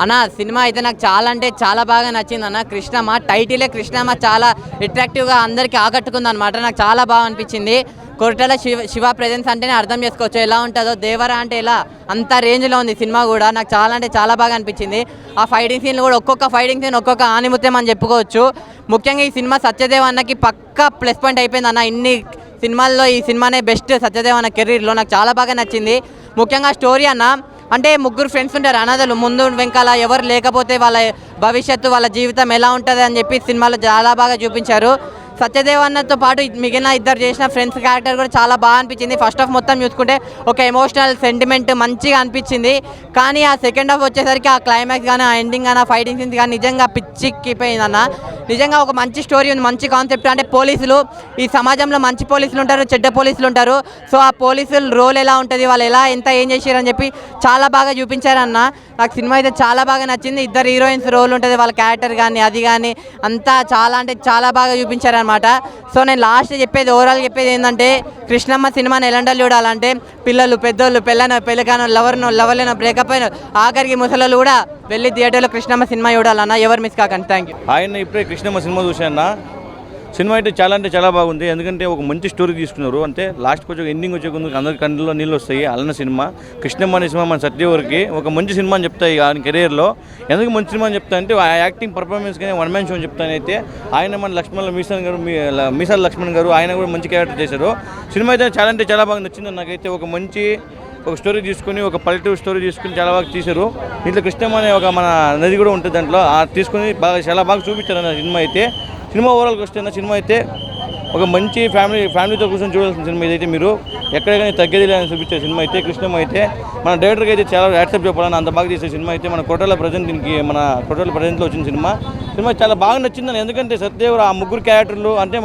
అన్న సినిమా అయితే నాకు చాలా అంటే చాలా బాగా నచ్చింది అన్న. కృష్ణమ్మ టైటిలే కృష్ణమ్మ చాలా అట్రాక్టివ్గా అందరికీ ఆకట్టుకుంది అనమాట. నాకు చాలా బాగా అనిపించింది. కొరటాల శివ ప్రెజెన్స్ అంటేనే అర్థం చేసుకోవచ్చు ఎలా ఉంటుందో. దేవరా అంటే ఎలా అంత రేంజ్లో ఉంది సినిమా కూడా. నాకు చాలా అంటే చాలా బాగా అనిపించింది. ఆ ఫైటింగ్ సీన్లు కూడా ఒక్కొక్క ఫైటింగ్ సీన్ ఒక్కొక్క ఆనిముత్యం అని చెప్పుకోవచ్చు. ముఖ్యంగా ఈ సినిమా సత్యదేవ్ అన్నకి పక్కా ప్లస్ పాయింట్ అయిపోయింది అన్న. ఇన్ని సినిమాల్లో ఈ సినిమానే బెస్ట్ సత్యదేవ్ అన్న కెరీర్లో. నాకు చాలా బాగా నచ్చింది. ముఖ్యంగా స్టోరీ అన్న అంటే ముగ్గురు ఫ్రెండ్స్ ఉంటారు అనాథలు, ముందు వెనకాల ఎవరు లేకపోతే వాళ్ళ భవిష్యత్తు వాళ్ళ జీవితం ఎలా ఉంటుంది అని చెప్పి సినిమాలో చాలా బాగా చూపించారు. సత్యదేవ్ అన్నతో పాటు మిగిలిన ఇద్దరు చేసిన ఫ్రెండ్స్ క్యారెక్టర్ కూడా చాలా బాగా అనిపించింది. ఫస్ట్ హాఫ్ మొత్తం చూసుకుంటే ఒక ఎమోషనల్ సెంటిమెంట్ మంచిగా అనిపించింది. కానీ ఆ సెకండ్ హాఫ్ వచ్చేసరికి ఆ క్లైమాక్స్ కానీ ఆ ఎండింగ్ కానీ ఆ ఫైటింగ్ సీన్స్ కానీ నిజంగా పిచ్చిక్కిపోయింది అన్న. నిజంగా ఒక మంచి స్టోరీ ఉంది, మంచి కాన్సెప్ట్. అంటే పోలీసులు ఈ సమాజంలో మంచి పోలీసులు ఉంటారు, చెడ్డ పోలీసులు ఉంటారు. సో ఆ పోలీసుల రోల్ ఎలా ఉంటుంది, వాళ్ళు ఎలా ఎంత ఏం చేశారని చెప్పి చాలా బాగా చూపించారన్న. నాకు సినిమా అయితే చాలా బాగా నచ్చింది. ఇద్దరు హీరోయిన్స్ రోల్ ఉంటుంది, వాళ్ళ క్యారెక్టర్ కానీ అది కానీ అంతా చాలా అంటే చాలా బాగా చూపించారనమాట. సో నేను లాస్ట్ చెప్పేది ఓవరాల్ చెప్పేది ఏంటంటే కృష్ణమ్మ సినిమాని ఎలాంటి చూడాలంటే పిల్లలు పెద్దోళ్ళు పెళ్ళకానో లవర్లేనో బ్రేకప్ అయిన ఆఖరికి ముసలోళ్ళు కూడా వెళ్ళి థియేటర్లో కృష్ణమ్మ సినిమా చూడాలన్న. ఎవరు మిస్ కాకండి. Thank you. ఆయన ఇప్పుడే కృష్ణమ్మ సినిమా చూశాను. సినిమా అయితే అంటే చాలా బాగుంది. ఎందుకంటే ఒక మంచి స్టోరీ తీసుకున్నారు. అంటే లాస్ట్కి వచ్చే ఎండింగ్ వచ్చే కొంచెం అందరి కళ్ళలో నీళ్ళు వస్తాయి. అలన సినిమా కృష్ణమ్మ అనే సినిమా మన సత్యవరికి ఒక మంచి సినిమా అని చెప్తాయి ఆయన కెరీర్లో. ఎందుకు మంచి సినిమా అని చెప్తా అంటే ఆ యాక్టింగ్ పర్ఫార్మెన్స్ కానీ వన్ మ్యాన్ షో అని చెప్తానైతే ఆయన మన మీసాల లక్ష్మణ్ గారు ఆయన కూడా మంచి క్యారెక్టర్ చేశారు. సినిమా అయితే చాలా బాగా నచ్చింది నాకైతే. ఒక స్టోరీ తీసుకుని ఒక పల్లెటూరు స్టోరీ తీసుకుని చాలా బాగా తీశారు. దీంట్లో కృష్ణమ్మ అనే ఒక మన నది కూడా ఉంటుంది దాంట్లో. తీసుకుని చాలా బాగా చూపించారు అన్న సినిమా అయితే. సినిమా ఓవరాల్కి వస్తే సినిమా అయితే ఒక మంచి ఫ్యామిలీతో కూర్చొని చూడాల్సిన సినిమా ఇదైతే. మీరు ఎక్కడ కానీ తగ్గేది లేదని చూపించే సినిమా అయితే కృష్ణమ్మ అయితే. మన డైరెక్టర్కి అయితే చాలా యాక్సెప్ట్ చెప్పాలని అంత బాగా చేసే సినిమా అయితే మన కొట్టాల ప్రజెంట్లో వచ్చిన సినిమా చాలా బాగా నచ్చిందని. ఎందుకంటే సత్యదేవ్ ఆ ముగ్గురు క్యారెక్టర్లు అంటే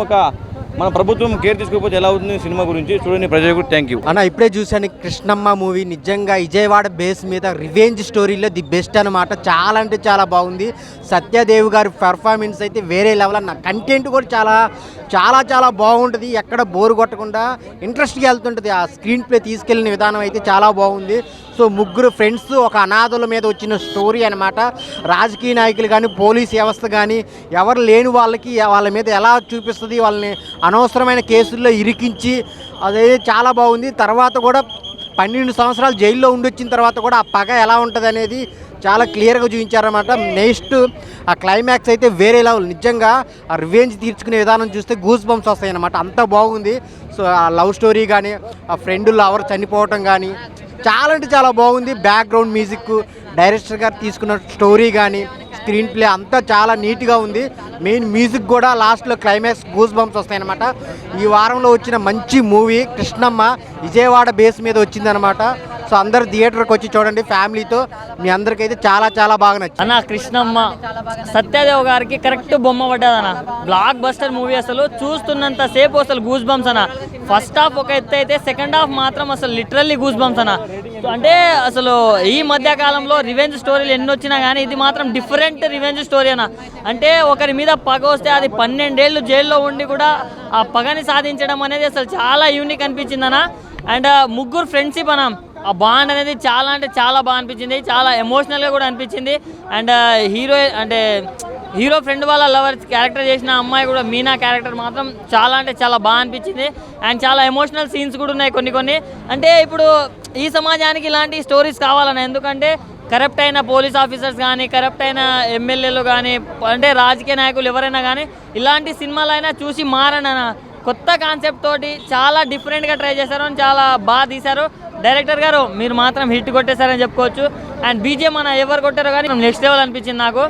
మన ప్రభుత్వం కేర్ తీసుకోకపోతే ఎలా అవుతుంది సినిమా గురించి చూడండి ప్రజలకు. థ్యాంక్ యూ అన్న. ఇప్పుడే చూశాను కృష్ణమ్మ మూవీ. నిజంగా విజయవాడ బేస్ మీద రివెంజ్ స్టోరీలో ది బెస్ట్ అనమాట. చాలా అంటే చాలా బాగుంది. సత్యదేవ్ గారి పెర్ఫార్మెన్స్ అయితే వేరే లెవెల్ అన్న. కంటెంట్ కూడా చాలా బాగుంటుంది. ఎక్కడ బోరు కొట్టకుండా ఇంట్రెస్ట్గా వెళ్తుంటుంది. ఆ స్క్రీన్ ప్లే తీసుకెళ్ళిన విధానం అయితే చాలా బాగుంది. సో ముగ్గురు ఫ్రెండ్స్ ఒక అనాథుల మీద వచ్చిన స్టోరీ అనమాట. రాజకీయ నాయకులు కానీ పోలీస్ వ్యవస్థ కానీ ఎవరు లేని వాళ్ళకి వాళ్ళ మీద ఎలా చూపిస్తుంది, వాళ్ళని అనవసరమైన కేసుల్లో ఇరికించి అదే చాలా బాగుంది. తర్వాత కూడా 12 సంవత్సరాలు జైల్లో ఉండొచ్చిన తర్వాత కూడా ఆ పగ ఎలా ఉంటుంది అనేది చాలా క్లియర్గా చూపించారన్నమాట. నెక్స్ట్ ఆ క్లైమాక్స్ అయితే వేరే లెవెల్. నిజంగా ఆ రివెంజ్ తీర్చుకునే విధానం చూస్తే గూస్ బంప్స్ వస్తాయి అన్నమాట. అంత బాగుంది. సో ఆ లవ్ స్టోరీ కానీ ఆ ఫ్రెండ్ లవర్ చనిపోవటం కానీ చాలా అంటే చాలా బాగుంది. బ్యాక్గ్రౌండ్ మ్యూజిక్, డైరెక్టర్ గారు తీసుకున్న స్టోరీ కానీ స్క్రీన్ ప్లే అంతా చాలా నీట్గా ఉంది. మెయిన్ మ్యూజిక్ కూడా లాస్ట్లో క్లైమాక్స్ గూస్ బంప్స్ వస్తాయన్నమాట. ఈ వారంలో వచ్చిన మంచి మూవీ కృష్ణమ్మ విజయవాడ బేస్ మీద వచ్చిందనమాట. సో అందరు థియేటర్కి వచ్చి చూడండి ఫ్యామిలీతో. మీ అందరికైతే చాలా బాగా నచ్చింది అన్న. కృష్ణమ్మ సత్యదేవ్ గారికి కరెక్ట్ బొమ్మ పడ్డదన్న. Block buster movie. అసలు చూస్తున్నంత సేపు అసలు గూస్ బంప్స్ అన్న. ఫస్ట్ హాఫ్ ఒక ఎత్తు అయితే సెకండ్ హాఫ్ మాత్రం అసలు లిటరల్లీ గూస్ బంప్స్ అన్న. అంటే అసలు ఈ మధ్య కాలంలో రివెంజ్ స్టోరీలు ఎన్ని వచ్చినా కానీ ఇది మాత్రం డిఫరెంట్ రివెంజ్ స్టోరీ అన్న. అంటే ఒకరి మీద పగ వస్తే అది 12 ఏళ్ళు జైల్లో ఉండి కూడా ఆ పగని సాధించడం అనేది అసలు చాలా యూనిక్ అనిపించింది అన్న. అండ్ ముగ్గురు ఫ్రెండ్షిప్ అన్న. ఆ బాండ్ అనేది చాలా అంటే చాలా బాగా అనిపించింది. చాలా ఎమోషనల్గా కూడా అనిపించింది. అండ్ హీరో ఫ్రెండ్ వాళ్ళ లవర్ క్యారెక్టర్ చేసిన అమ్మాయి కూడా మీనా క్యారెక్టర్ మాత్రం చాలా అంటే చాలా బాగా అనిపించింది. అండ్ చాలా ఎమోషనల్ సీన్స్ కూడా ఉన్నాయి కొన్ని. అంటే ఇప్పుడు ఈ సమాజానికి ఇలాంటి స్టోరీస్ కావాలన్న. ఎందుకంటే కరప్ట్ అయిన పోలీస్ ఆఫీసర్స్ కానీ కరప్ట్ అయిన ఎమ్మెల్యేలు కానీ అంటే రాజకీయ నాయకులు ఎవరైనా కానీ ఇలాంటి సినిమాలైనా చూసి మారన్న. కొత్త కాన్సెప్ట్ తోటి చాలా డిఫరెంట్గా ట్రై చేశారు అని చాలా బాగా తీశారు. డైరెక్టర్ గారు మీరు మాత్రం హిట్ కొట్టేశారని చెప్పుకోవచ్చు. అండ్ బీజిఎం మన ఎవరు కొట్టారో కానీ నెక్స్ట్ లెవెల్ అనిపించింది నాకు.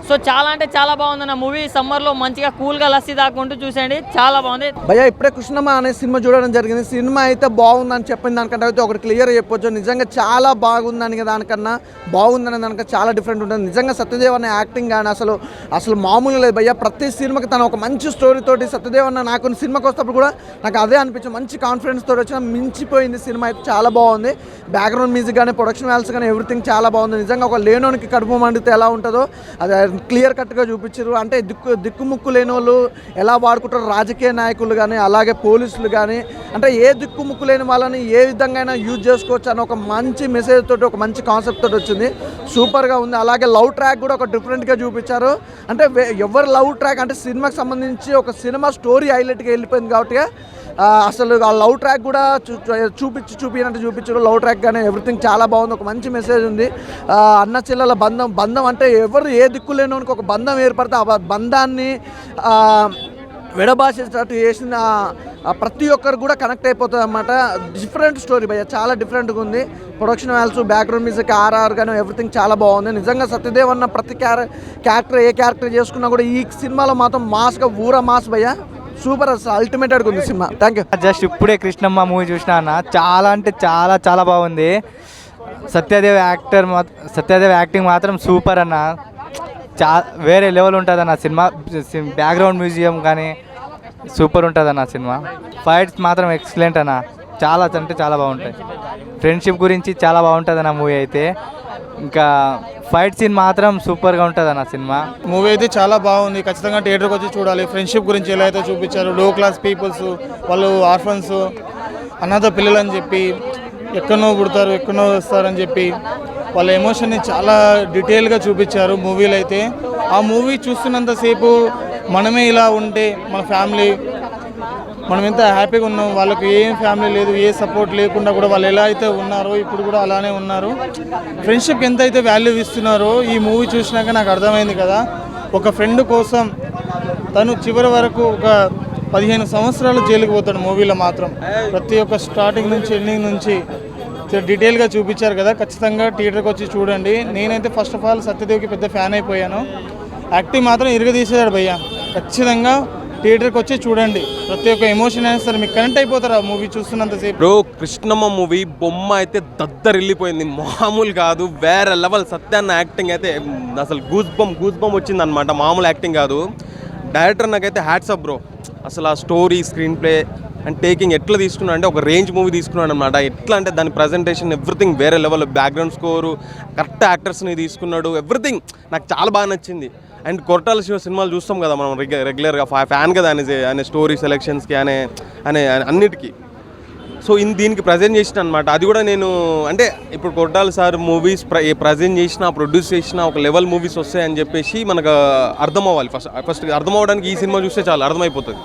సో చాలా అంటే చాలా బాగుంది నా మూవీ. సమ్మర్లో మంచిగా కూల్గా లస్సీ దాక్కుంటూ చూసేయండి. చాలా బాగుంది భయ్యా. ఇప్పుడే కృష్ణమ్మ అనే సినిమా చూడడం జరిగింది. సినిమా అయితే బాగుందని చెప్పిన దానికంటే అయితే ఒకటి క్లియర్ చెప్పొచ్చు. నిజంగా చాలా బాగుందని దానికన్నా బాగుందనే దానికన్నా చాలా డిఫరెంట్ ఉంటుంది. నిజంగా సత్యదేవ్ అనే యాక్టింగ్ కానీ అసలు మామూలు లేదు భయ్యా. ప్రతి సినిమాకి తను ఒక మంచి స్టోరీ తోటి సత్యదేవ్ అన్న నాకు సినిమాకి వస్తప్పుడు కూడా నాకు అదే అనిపించింది. మంచి కాన్ఫిడెన్స్ తోటి వచ్చిన మించిపోయింది సినిమా అయితే. చాలా బాగుంది. బ్యాక్గ్రౌండ్ మ్యూజిక్ కానీ ప్రొడక్షన్ వాల్యూస్ కానీ ఎవ్రీథింగ్ చాలా బాగుంది. నిజంగా ఒక లేనోనికి కడుపు మండితే ఎలా ఉంటుందో అది క్లియర్ కట్గా చూపించారు. అంటే దిక్కుముక్కు లేని వాళ్ళు ఎలా వాడుకుంటారు, రాజకీయ నాయకులు కానీ అలాగే పోలీసులు కానీ, అంటే ఏ దిక్కుముక్కు లేని వాళ్ళని ఏ విధంగా యూజ్ చేసుకోవచ్చు అని ఒక మంచి మెసేజ్ తోటి, ఒక మంచి కాన్సెప్ట్ తోటి వచ్చింది. సూపర్గా ఉంది. అలాగే లవ్ ట్రాక్ కూడా ఒక డిఫరెంట్గా చూపించారు. అంటే ఎవరు లవ్ ట్రాక్ అంటే సినిమాకి సంబంధించి ఒక సినిమా స్టోరీ హైలైట్గా వెళ్ళిపోయింది కాబట్టి అసలు ఆ లవ్ ట్రాక్ కూడా చూపించారు. లవ్ ట్రాక్ కానీ ఎవ్రీథింగ్ చాలా బాగుంది. ఒక మంచి మెసేజ్ ఉంది. అన్న చెల్లెల బంధం అంటే ఎవరు ఏ దిక్కు లేనివానికి ఒక బంధం ఏర్పడితే ఆ బంధాన్ని విడబాసేటట్టు చేసిన ప్రతి ఒక్కరు కూడా కనెక్ట్ అయిపోతుంది అన్నమాట. డిఫరెంట్ స్టోరీ భయ్య, చాలా డిఫరెంట్గా ఉంది. Production values, background music, RR కానీ ఎవ్రీథింగ్ చాలా బాగుంది. నిజంగా సత్యదేవ్ అన్న ప్రతి క్యారెక్టర్ ఏ క్యారెక్టర్ చేసుకున్నా కూడా ఈ సినిమాలో మాత్రం మాస్గా మాస్ భయ్య. సూపర్, అసలు అల్టిమేటెడ్గా ఉంది సినిమా. Thank you. జస్ట్ ఇప్పుడే కృష్ణమ్మ మూవీ చూసినా అన్న, చాలా అంటే చాలా చాలా బాగుంది. సత్యదేవ్ యాక్టింగ్ మాత్రం సూపర్ అన్న, వేరే లెవెల్ ఉంటుంది అన్న సినిమా. బ్యాక్గ్రౌండ్ మ్యూజియం కానీ సూపర్ ఉంటుంది అన్న సినిమా. ఫైట్స్ మాత్రం ఎక్సలెంట్ అన్న, చాలా అంటే చాలా బాగుంటాయి. ఫ్రెండ్షిప్ గురించి చాలా బాగుంటుంది అన్న మూవీ అయితే. ఇంకా ఫైట్ సీన్ మాత్రం సూపర్గా ఉంటుంది అన్న సినిమా. మూవీ అయితే చాలా బాగుంది, ఖచ్చితంగా థియేటర్కి వచ్చి చూడాలి. ఫ్రెండ్షిప్ గురించి ఎలా అయితే చూపించారు, లో క్లాస్ పీపుల్స్, వాళ్ళు ఆర్ఫన్స్, అనాథ పిల్లలు అని చెప్పి ఎక్కడనో పుడతారు ఎక్కడనో వస్తారని చెప్పి వాళ్ళ ఎమోషన్ని చాలా డీటెయిల్గా చూపించారు మూవీలో అయితే. ఆ మూవీ చూస్తున్నంతసేపు మనమే ఇలా ఉంటే మన ఫ్యామిలీ, మనం ఎంత హ్యాపీగా ఉన్నాం, వాళ్ళకి ఏం ఫ్యామిలీ లేదు, ఏ సపోర్ట్ లేకుండా కూడా వాళ్ళు ఎలా అయితే ఉన్నారో ఇప్పుడు కూడా అలానే ఉన్నారు. ఫ్రెండ్షిప్కి ఎంత అయితే వాల్యూ ఇస్తున్నారో ఈ మూవీ చూసినాక నాకు అర్థమైంది కదా. ఒక ఫ్రెండ్ కోసం తను చివరి వరకు ఒక 15 సంవత్సరాలు జైలుకి పోతాడు మూవీలో మాత్రం. ప్రతి ఒక్క స్టార్టింగ్ నుంచి ఎండింగ్ నుంచి డీటెయిల్గా చూపించారు కదా. ఖచ్చితంగా థియేటర్కి వచ్చి చూడండి. నేనైతే ఫస్ట్ ఆఫ్ ఆల్ సత్యదేవ్కి పెద్ద ఫ్యాన్ అయిపోయాను. యాక్టింగ్ మాత్రం ఇరగదీసేదాడు భయ్య. ఖచ్చితంగా థియేటర్కి వచ్చి చూడండి. ప్రతి ఒక్క ఎమోషన్ అయినా సరే మీకు కనెక్ట్ అయిపోతారు ఆ మూవీ చూస్తున్నంతసేపు. బ్రో, కృష్ణమ్మ మూవీ బొమ్మ అయితే దద్దరిల్లిపోయింది, మామూలు కాదు, వేరే లెవెల్. సత్యాన్న యాక్టింగ్ అయితే అసలు గూస్ బమ్ వచ్చిందనమాట, మామూలు యాక్టింగ్ కాదు. డైరెక్టర్ నాకైతే హ్యాట్స్ ఆఫ్ బ్రో. అసలు ఆ story, screen play and taking ఎట్లా తీసుకున్నాడు అంటే ఒక రేంజ్ మూవీ తీసుకున్నాడు అనమాట. ఎట్లా అంటే దాని ప్రజెంటేషన్ ఎవ్రీథింగ్ వేరే లెవెల్, బ్యాక్గ్రౌండ్ స్కోరు, కరెక్ట్ యాక్టర్స్ని తీసుకున్నాడు, ఎవ్రీథింగ్ నాకు చాలా బాగా నచ్చింది. అండ్ కొరటాల శివ సినిమాలు చూస్తాం కదా మనం రెగ్యులర్గా, ఫ్యాన్ కదా ఆయన స్టోరీ సెలెక్షన్స్కి అనే అన్నిటికీ. సో దీనికి ప్రజెంట్ చేసిన అనమాట. అది కూడా నేను అంటే ఇప్పుడు కొరటాల సార్ మూవీస్ ప్రజెంట్ చేసిన, ప్రొడ్యూస్ చేసిన ఒక లెవెల్ మూవీస్ వస్తాయని చెప్పేసి మనకు అర్థం అవ్వాలి. ఫస్ట్ అర్థం అవ్వడానికి ఈ సినిమా చూస్తే చాలా అర్థమైపోతుంది.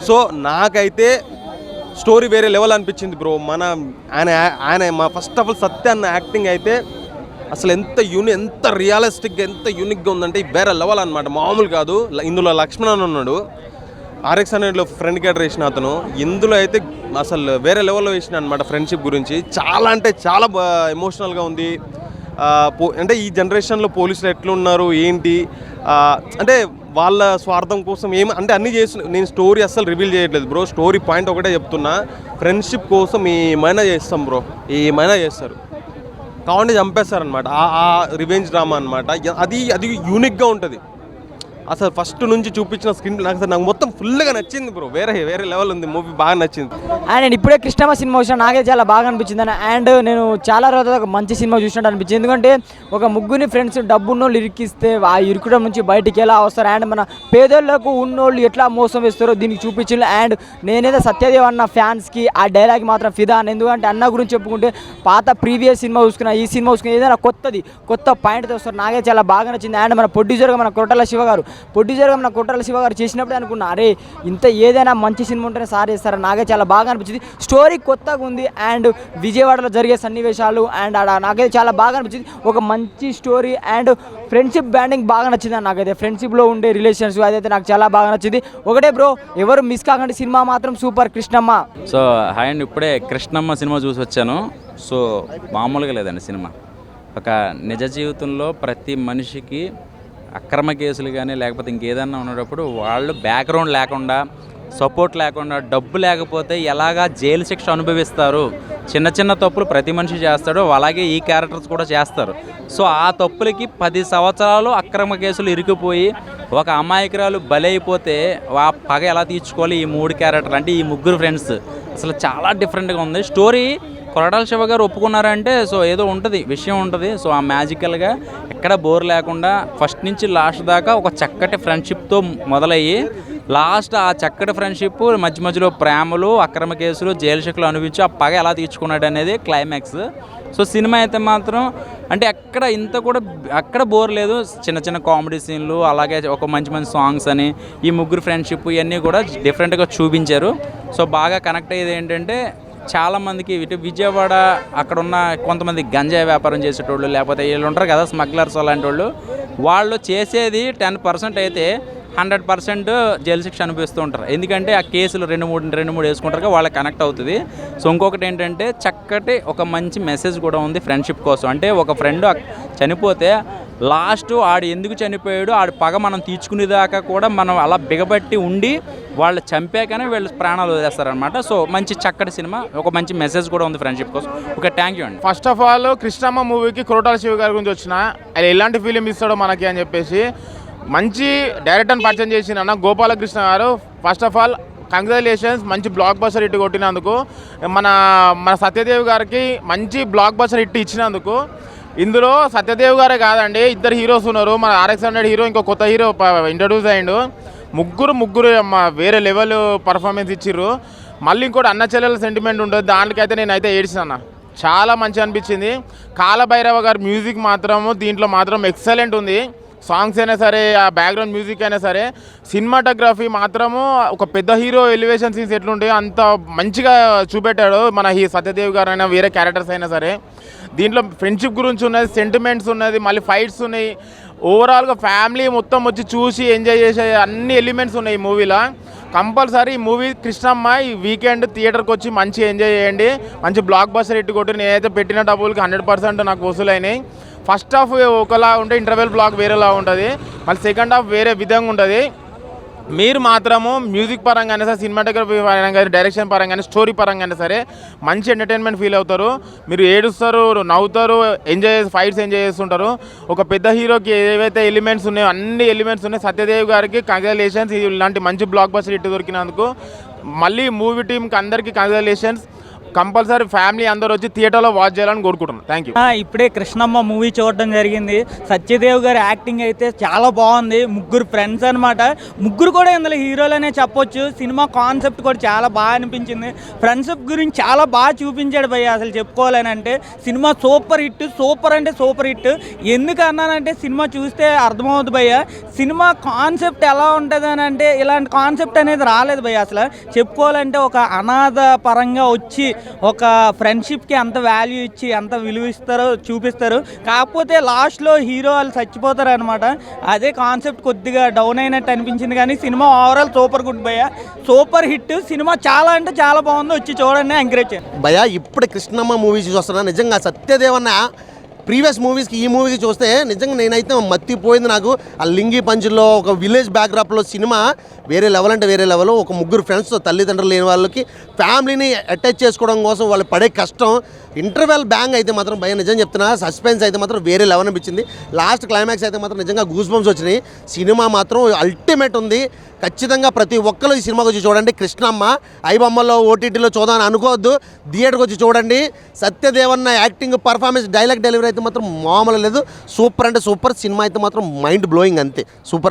సో నాకైతే స్టోరీ వేరే లెవెల్ అనిపించింది బ్రో. ఆయన మా ఫస్ట్ ఆఫ్ ఆల్ సత్య అన్న యాక్టింగ్ అయితే అసలు ఎంత రియలిస్టిక్గా, ఎంత యూనిక్గా ఉందంటే వేరే లెవెల్ అనమాట, మామూలు కాదు. ఇందులో లక్ష్మణ్ ఉన్నాడు, RX 100లో ఫ్రెండ్ క్యారెక్టర్ వేసిన అతను. ఇందులో అయితే అసలు వేరే లెవెల్లో వేసిన అనమాట. ఫ్రెండ్షిప్ గురించి చాలా అంటే చాలా ఎమోషనల్గా ఉంది. అంటే ఈ జనరేషన్లో పోలీసులు ఎట్లున్నారు ఏంటి అంటే వాళ్ళ స్వార్థం కోసం అంటే అన్నీ నేను స్టోరీ అస్సలు రివీల్ చేయట్లేదు బ్రో. స్టోరీ పాయింట్ ఒకటే చెప్తున్నా, ఫ్రెండ్షిప్ కోసం ఏమైనా చేస్తాం బ్రో, ఏమైనా చేస్తారు, కావాలంటే చంపేస్తారనమాట. ఆ రివెంజ్ డ్రామా అనమాట. అది యూనిక్గా ఉంటుంది. అసలు ఫస్ట్ నుంచి చూపించిన స్క్రీన్ నాకు మొత్తం ఫుల్గా నచ్చింది బ్రో. వేరే లెవెల్ ఉంది మూవీ, బాగా నచ్చింది. అండ్ నేను ఇప్పుడే కృష్ణమ్మ సినిమా చూసిన, నాకే చాలా బాగా అనిపించింది అని. అండ్ నేను చాలా రోజులు ఒక మంచి సినిమా చూసినట్టు అనిపించింది. ఎందుకంటే ఒక ముగ్గురిని ఫ్రెండ్స్ డబ్బున్నోళ్ళు ఇరికిస్తే ఆ ఇరుకడం నుంచి బయటికి ఎలా వస్తారు, అండ్ మన పేదోళ్ళకు ఉన్నోళ్ళు ఎట్లా మోసం వేస్తారో దీనికి చూపించింది. అండ్ నేనైతే సత్యదేవ్ అన్న ఫ్యాన్స్కి ఆ డైలాగ్ మాత్రం ఫిదా అని. ఎందుకంటే అన్న గురించి చెప్పుకుంటే పాత ప్రీవియస్ సినిమా చూసుకున్నా, ఈ సినిమా చూసుకున్నా, ఏదైనా కొత్త పాయింట్ వస్తారు. నాకే చాలా బాగా నచ్చింది. అండ్ మన ప్రొడ్యూసర్గా మన కొరటాల శివ గారు చేసినప్పుడే అనుకున్నా, అరే ఇంత ఏదైనా మంచి సినిమా ఉంటేనే సార్ చేస్తారు. నాకే చాలా బాగా అనిపించింది. స్టోరీ కొత్తగా ఉంది. అండ్ విజయవాడలో జరిగే సన్నివేశాలు అండ్ నాకైతే చాలా బాగా అనిపించింది. ఒక మంచి స్టోరీ అండ్ ఫ్రెండ్షిప్ బ్యాండింగ్ బాగా నచ్చింది అని నాకైతే. ఫ్రెండ్షిప్లో ఉండే రిలేషన్స్ అదైతే నాకు చాలా బాగా నచ్చింది. ఒకటే బ్రో, ఎవరు మిస్ కాకండి, సినిమా మాత్రం సూపర్. కృష్ణమ్మ. సో హాయ్ అండి, ఇప్పుడే కృష్ణమ్మ సినిమా చూసి వచ్చాను. సో మామూలుగా లేదండి సినిమా. ఒక నిజ జీవితంలో ప్రతి మనిషికి అక్రమ కేసులు కానీ లేకపోతే ఇంకేదన్నా ఉన్నప్పుడు వాళ్ళు బ్యాక్గ్రౌండ్ లేకుండా, సపోర్ట్ లేకుండా, డబ్బు లేకపోతే ఎలాగా జైలు శిక్ష అనుభవిస్తారు. చిన్న తప్పులు ప్రతి మనిషి చేస్తాడు, అలాగే ఈ క్యారెక్టర్స్ కూడా చేస్తారు. సో ఆ తప్పులకి 10 సంవత్సరాలు అక్రమ కేసులు ఇరుక్కుపోయి ఒక అమాయకురాలు బలైపోతే ఆ పగ ఎలా తీర్చుకోవాలి ఈ 3 క్యారెక్టర్లు అంటే ఈ ముగ్గురు ఫ్రెండ్స్ అసలు చాలా డిఫరెంట్గా ఉంది. స్టోరీ కొరటాల శివ గారు ఒప్పుకున్నారంటే సో ఏదో ఉంటుంది, విషయం ఉంటుంది. సో ఆ మ్యాజికల్గా ఎక్కడ బోర్ లేకుండా ఫస్ట్ నుంచి లాస్ట్ దాకా ఒక చక్కటి ఫ్రెండ్షిప్తో మొదలయ్యి లాస్ట్ ఆ చక్కటి ఫ్రెండ్షిప్ మధ్య మధ్యలో ప్రేమలు, అక్రమ కేసులు, జైలు శిక్షలు అనుభవించి ఆ పగ ఎలా తీర్చుకున్నాడు అనేది క్లైమాక్స్. సో సినిమా అయితే మాత్రం అంటే అక్కడ బోర్ లేదు. చిన్న చిన్న కామెడీ సీన్లు, అలాగే ఒక మంచి మంచి సాంగ్స్ అని ఈ ముగ్గురు ఫ్రెండ్షిప్ ఇవన్నీ కూడా డిఫరెంట్గా చూపించారు. సో బాగా కనెక్ట్ అయ్యేది ఏంటంటే చాలామందికి ఇటు విజయవాడ అక్కడ ఉన్న కొంతమంది గంజాయి వ్యాపారం చేసేటోళ్ళు, లేకపోతే వీళ్ళు ఉంటారు కదా స్మగ్లర్స్ అలాంటి వాళ్ళు చేసేది 10% అయితే 100% జైలు శిక్ష అనిపిస్తూ ఉంటారు. ఎందుకంటే ఆ కేసులు రెండు మూడు వేసుకుంటారు, వాళ్ళకి కనెక్ట్ అవుతుంది. సో ఇంకొకటి ఏంటంటే చక్కటి ఒక మంచి మెసేజ్ కూడా ఉంది ఫ్రెండ్షిప్ కోసం. అంటే ఒక ఫ్రెండ్ చనిపోతే లాస్ట్ ఆడు ఎందుకు చనిపోయాడు, ఆడు పగ మనం తీర్చుకునేదాకా కూడా మనం అలా బిగబట్టి ఉండి వాళ్ళు చంపాకనే వీళ్ళు ప్రాణాలు వదిలేస్తారనమాట. సో మంచి చక్కటి సినిమా, ఒక మంచి మెసేజ్ కూడా ఉంది ఫ్రెండ్షిప్ కోసం. ఓకే, థ్యాంక్ యూ అండి. ఫస్ట్ ఆఫ్ ఆల్ కృష్ణమ్మ మూవీకి కొరటాల శివ గారి గురించి వచ్చిన ఆయన ఎలాంటి ఫిలిం ఇస్తాడో మనకి అని చెప్పేసి మంచి డైరెక్టర్ని పరిచయం చేసిన గోపాలకృష్ణ గారు. ఫస్ట్ ఆఫ్ ఆల్ కంగ్రాచులేషన్స్, మంచి బ్లాక్ బస్టర్ హిట్ కొట్టినందుకు. మన సత్యదేవ్ గారికి మంచి బ్లాక్ బస్టర్ హిట్ ఇచ్చినందుకు. ఇందులో సత్యదేవ్ గారే కాదండి, ఇద్దరు హీరోస్ ఉన్నారు. మన RX-100 హీరో, ఇంకో కొత్త హీరో ఇంట్రడ్యూస్ అయ్యిండు. ముగ్గురు వేరే లెవెల్ పర్ఫార్మెన్స్ ఇచ్చిర్రు. మళ్ళీ ఇంకోటి అన్న చెల్లెల సెంటిమెంట్ ఉంటుంది, దానికైతే నేనైతే ఏడ్చినా. చాలా మంచి అనిపించింది. కాలభైరవ గారి మ్యూజిక్ మాత్రము దీంట్లో మాత్రం ఎక్సలెంట్ ఉంది. సాంగ్స్ అయినా సరే, ఆ బ్యాక్గ్రౌండ్ మ్యూజిక్ అయినా సరే, సినిమాటోగ్రఫీ మాత్రము ఒక పెద్ద హీరో ఎలివేషన్ సీన్స్ ఎట్లుంటాయో అంత మంచిగా చూపెట్టాడు మన సత్యదేవ్ గారు అయినా వేరే క్యారెక్టర్స్ అయినా సరే. దీంట్లో ఫ్రెండ్షిప్ గురించి ఉన్నది, సెంటిమెంట్స్ ఉన్నది, మళ్ళీ ఫైట్స్ ఉన్నాయి. ఓవరాల్గా ఫ్యామిలీ మొత్తం వచ్చి చూసి ఎంజాయ్ చేసే అన్ని ఎలిమెంట్స్ ఉన్నాయి ఈ మూవీలో. కంపల్సరీ ఈ మూవీ కృష్ణమ్మ ఈ వీకెండ్ థియేటర్కి వచ్చి మంచి ఎంజాయ్ చేయండి. మంచి బ్లాక్ బస్టర్ హిట్ కొట్టి నేనైతే పెట్టిన డబ్బులకి 100% నాకు వసూలైనాయి. ఫస్ట్ హాఫ్ ఒకలా ఉంటే ఇంటర్వెల్ బ్లాక్ వేరేలా ఉంటుంది, మళ్ళీ సెకండ్ హాఫ్ వేరే విధంగా ఉంటుంది. మీరు మాత్రము మ్యూజిక్ పరంగానే సరే, సినిమాటోగ్రఫీ పరంగా, డైరెక్షన్ పరంగానే, స్టోరీ పరంగానే సరే మంచి ఎంటర్టైన్మెంట్ ఫీల్ అవుతారు. మీరు ఏడుస్తారు, నవ్వుతారు, ఫైట్స్ ఎంజాయ్ చేస్తుంటారు. ఒక పెద్ద హీరోకి ఏవైతే ఎలిమెంట్స్ ఉన్నాయో అన్ని ఎలిమెంట్స్ ఉన్నాయి. సత్యదేవ్ గారికి కంగ్రాచులేషన్స్, ఇలాంటి మంచి బ్లాక్ బస్టర్ హిట్ దొరికినందుకు. మళ్ళీ మూవీ టీంకి అందరికీ కంగ్రాచులేషన్స్. కంపల్సరీ ఫ్యామిలీ అందరూ వచ్చి థియేటర్లో వాచ్ చేయాలని కోరుకుంటున్నాను. Thank you. ఇప్పుడే కృష్ణమ్మ మూవీ చూడడం జరిగింది. సత్యదేవ్ గారి యాక్టింగ్ అయితే చాలా బాగుంది. ముగ్గురు ఫ్రెండ్స్ అనమాట, ముగ్గురు కూడా ఇందులో హీరోలనే చెప్పొచ్చు. సినిమా కాన్సెప్ట్ కూడా చాలా బాగా అనిపించింది. ఫ్రెండ్షిప్ గురించి చాలా బాగా చూపించాడు భయ్య. అసలు చెప్పుకోవాలని అంటే సినిమా సూపర్ హిట్, సూపర్ అంటే సూపర్ హిట్. ఎందుకు అన్నానంటే సినిమా చూస్తే అర్థమవుతుంది భయ్య, సినిమా కాన్సెప్ట్ ఎలా ఉంటుంది అని. అంటే ఇలాంటి కాన్సెప్ట్ అనేది రాలేదు భయ్య. అసలు చెప్పుకోవాలంటే ఒక అనాథ పరంగా వచ్చి ఒక ఫ్రెండ్షిప్కి ఎంత వాల్యూ ఇచ్చి ఎంత విలువ ఇస్తారో చూపిస్తారు. కాకపోతే లాస్ట్లో హీరో వాళ్ళు చచ్చిపోతారు అనమాట. అదే కాన్సెప్ట్ కొద్దిగా డౌన్ అయినట్టు అనిపించింది. కానీ సినిమా ఓవరాల్ సూపర్ గుడ్ భయ్య, సూపర్ హిట్. సినిమా చాలా అంటే చాలా బాగుంది, వచ్చి చూడండి, ఎంకరేజ్ చేయండి భయ్య. ఇప్పుడు కృష్ణమ్మ మూవీ చూస్తున్నా, నిజంగా సత్యదేవన్న ప్రీవియస్ మూవీస్కి ఈ మూవీకి చూస్తే నిజంగా నేనైతే మత్తిపోయింది. నాకు ఆ లింగి పంచుల్లో ఒక విలేజ్ బ్యాక్డ్రాప్లో సినిమా వేరే లెవెల్ అంటే వేరే లెవెల్. ఒక ముగ్గురు ఫ్రెండ్స్తో, తల్లిదండ్రులు లేని వాళ్ళకి ఫ్యామిలీని అటాచ్ చేసుకోవడం కోసం వాళ్ళు పడే కష్టం, ఇంటర్వెల్ బ్యాంగ్ అయితే మాత్రం భయ నిజం చెప్తున్నా, సస్పెన్స్ అయితే మాత్రం వేరే లెవెల్ అనిపించింది. లాస్ట్ క్లైమాక్స్ అయితే మాత్రం నిజంగా గూస్ బంప్స్ వచ్చినాయి. సినిమా మాత్రం అల్టిమేట్ ఉంది. ఖచ్చితంగా ప్రతి ఒక్కరు ఈ సినిమాకి వచ్చి చూడండి. కృష్ణమ్మ ఐబొమ్మలో ఓటీటీలో చూద్దామని అనుకోవద్దు, థియేటర్కి వచ్చి చూడండి. సత్యదేవన్న యాక్టింగ్, పర్ఫార్మెన్స్, డైలాగ్ డెలివరీ అయితే మాత్రం మామూలు లేదు. సూపర్ అంటే సూపర్. సినిమా అయితే మాత్రం మైండ్ బ్లోయింగ్, అంతే సూపర్ అన్న.